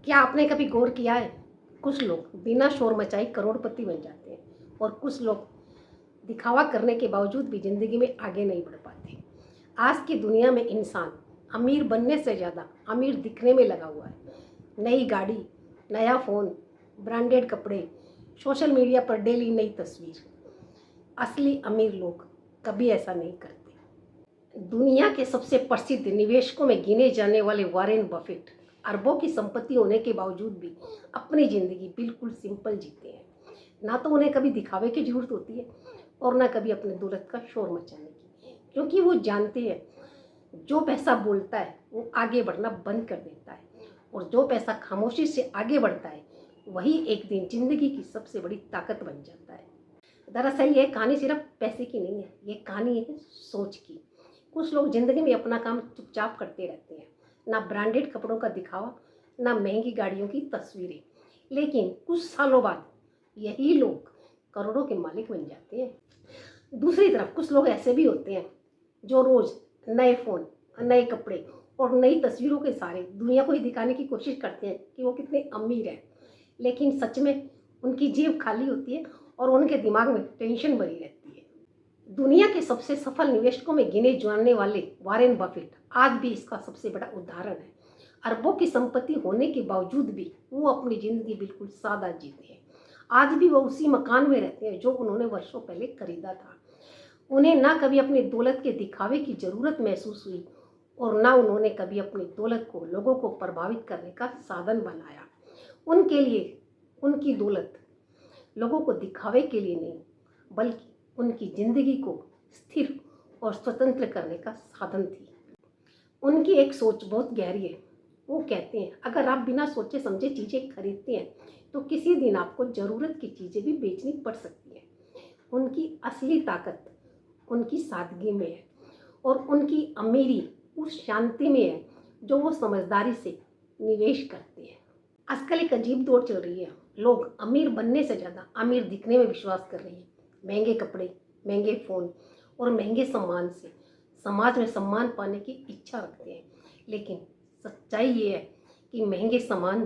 क्या आपने कभी गौर किया है, कुछ लोग बिना शोर मचाए करोड़पति बन जाते हैं और कुछ लोग दिखावा करने के बावजूद भी ज़िंदगी में आगे नहीं बढ़ पाते। आज की दुनिया में इंसान अमीर बनने से ज़्यादा अमीर दिखने में लगा हुआ है। नई गाड़ी, नया फ़ोन, ब्रांडेड कपड़े, सोशल मीडिया पर डेली नई तस्वीर। असली अमीर लोग कभी ऐसा नहीं करते। दुनिया के सबसे प्रसिद्ध निवेशकों में गिने जाने वाले वॉरेन बफेट अरबों की संपत्ति होने के बावजूद भी अपनी ज़िंदगी बिल्कुल सिंपल जीते हैं। ना तो उन्हें कभी दिखावे की जरूरत होती है और ना कभी अपने दौलत का शोर मचाने की, क्योंकि वो जानते हैं जो पैसा बोलता है वो आगे बढ़ना बंद कर देता है और जो पैसा खामोशी से आगे बढ़ता है वही एक दिन जिंदगी की सबसे बड़ी ताकत बन जाता है। दरअसल ये कहानी सिर्फ पैसे की नहीं है, ये कहानी है सोच की। कुछ लोग ज़िंदगी में अपना काम चुपचाप करते रहते हैं, ना ब्रांडेड कपड़ों का दिखावा, ना महंगी गाड़ियों की तस्वीरें, लेकिन कुछ सालों बाद यही लोग करोड़ों के मालिक बन जाते हैं। दूसरी तरफ कुछ लोग ऐसे भी होते हैं जो रोज़ नए फ़ोन, नए कपड़े और नई तस्वीरों के सहारे दुनिया को ही दिखाने की कोशिश करते हैं कि वो कितने अमीर हैं, लेकिन सच में उनकी जेब खाली होती है और उनके दिमाग में टेंशन भरी रहती है। दुनिया के सबसे सफल निवेशकों में गिने जाने वाले वॉरेन बफेट आज भी इसका सबसे बड़ा उदाहरण है। अरबों की संपत्ति होने के बावजूद भी वो अपनी ज़िंदगी बिल्कुल सादा जीते हैं। आज भी वो उसी मकान में रहते हैं जो उन्होंने वर्षों पहले खरीदा था। उन्हें ना कभी अपनी दौलत के दिखावे की ज़रूरत महसूस हुई और ना उन्होंने कभी अपनी दौलत को लोगों को प्रभावित करने का साधन बनाया। उनके लिए उनकी दौलत लोगों को दिखावे के लिए नहीं, बल्कि उनकी ज़िंदगी को स्थिर और स्वतंत्र करने का साधन थी। उनकी एक सोच बहुत गहरी है। वो कहते हैं अगर आप बिना सोचे समझे चीज़ें खरीदते हैं तो किसी दिन आपको ज़रूरत की चीज़ें भी बेचनी पड़ सकती हैं। उनकी असली ताकत उनकी सादगी में है और उनकी अमीरी उस शांति में है जो वो समझदारी से निवेश करते हैं। आजकल एक अजीब दौर चल रही है। लोग अमीर बनने से ज़्यादा अमीर दिखने में विश्वास कर रहे हैं। महंगे कपड़े, महंगे फ़ोन और महंगे सम्मान से समाज में सम्मान पाने की इच्छा रखते हैं, लेकिन सच्चाई ये है कि महंगे सामान,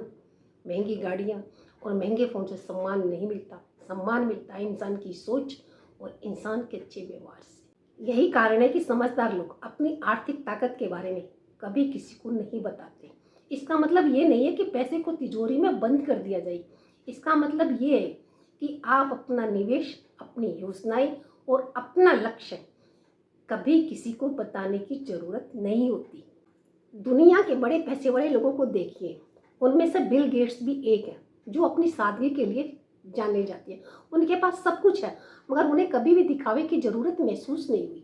महंगी गाड़ियाँ और महंगे फ़ोन से सम्मान नहीं मिलता। सम्मान मिलता है इंसान की सोच और इंसान के अच्छे व्यवहार से। यही कारण है कि समझदार लोग अपनी आर्थिक ताकत के बारे में कभी किसी को नहीं बताते। इसका मतलब ये नहीं है कि पैसे को तिजोरी में बंद कर दिया जाए। इसका मतलब ये है कि आप अपना निवेश, अपनी योजनाएं और अपना लक्ष्य कभी किसी को बताने की ज़रूरत नहीं होती। दुनिया के बड़े पैसे वाले लोगों को देखिए, उनमें से बिल गेट्स भी एक है जो अपनी सादगी के लिए जाने जाती है। उनके पास सब कुछ है मगर उन्हें कभी भी दिखावे की ज़रूरत महसूस नहीं हुई।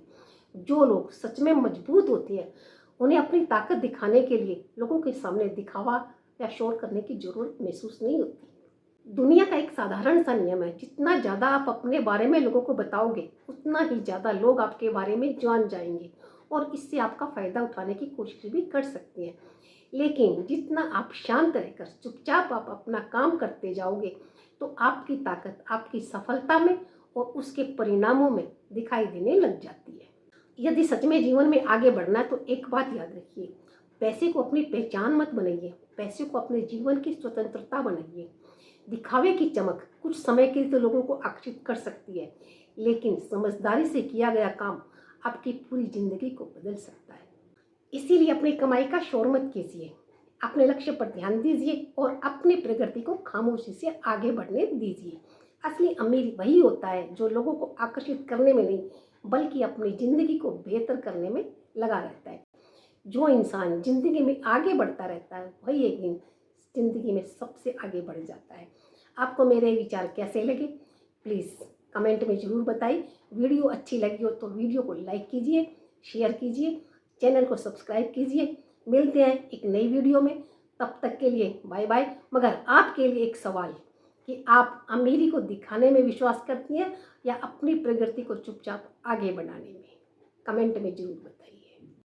जो लोग सच में मजबूत होते हैं उन्हें अपनी ताकत दिखाने के लिए लोगों के सामने दिखावा या शोर करने की ज़रूरत महसूस नहीं होती। दुनिया का एक साधारण सा नियम है, जितना ज़्यादा आप अपने बारे में लोगों को बताओगे उतना ही ज़्यादा लोग आपके बारे में जान जाएंगे और इससे आपका फ़ायदा उठाने की कोशिश भी कर सकते हैं। लेकिन जितना आप शांत रहकर चुपचाप आप अपना काम करते जाओगे तो आपकी ताकत आपकी सफलता में और उसके परिणामों में दिखाई देने लग जाती है। यदि सच में जीवन में आगे बढ़ना है तो एक बात याद रखिए, पैसे को अपनी पहचान मत बनाइए, पैसे को अपने जीवन की स्वतंत्रता बनाइए। दिखावे की चमक कुछ समय के लिए तो लोगों को आकर्षित कर सकती है, लेकिन समझदारी से किया गया काम आपकी पूरी जिंदगी को बदल सकता है। इसीलिए अपनी कमाई का शोर मत कीजिए, अपने लक्ष्य पर ध्यान दीजिए और अपनी प्रगति को खामोशी से आगे बढ़ने दीजिए। असली अमीर वही होता है जो लोगों को आकर्षित करने में नहीं बल्कि अपनी ज़िंदगी को बेहतर करने में लगा रहता है। जो इंसान ज़िंदगी में आगे बढ़ता रहता है वही एक दिन ज़िंदगी में सबसे आगे बढ़ जाता है। आपको मेरे विचार कैसे लगे प्लीज़ कमेंट में ज़रूर बताइए। वीडियो अच्छी लगी हो तो वीडियो को लाइक कीजिए, शेयर कीजिए, चैनल को सब्सक्राइब कीजिए। मिलते हैं एक नई वीडियो में, तब तक के लिए बाय बाय। मगर आपके लिए एक सवाल कि आप अमीरी को दिखाने में विश्वास करती हैं या अपनी प्रगति को चुपचाप आगे बढ़ाने में? कमेंट में ज़रूर बताइए।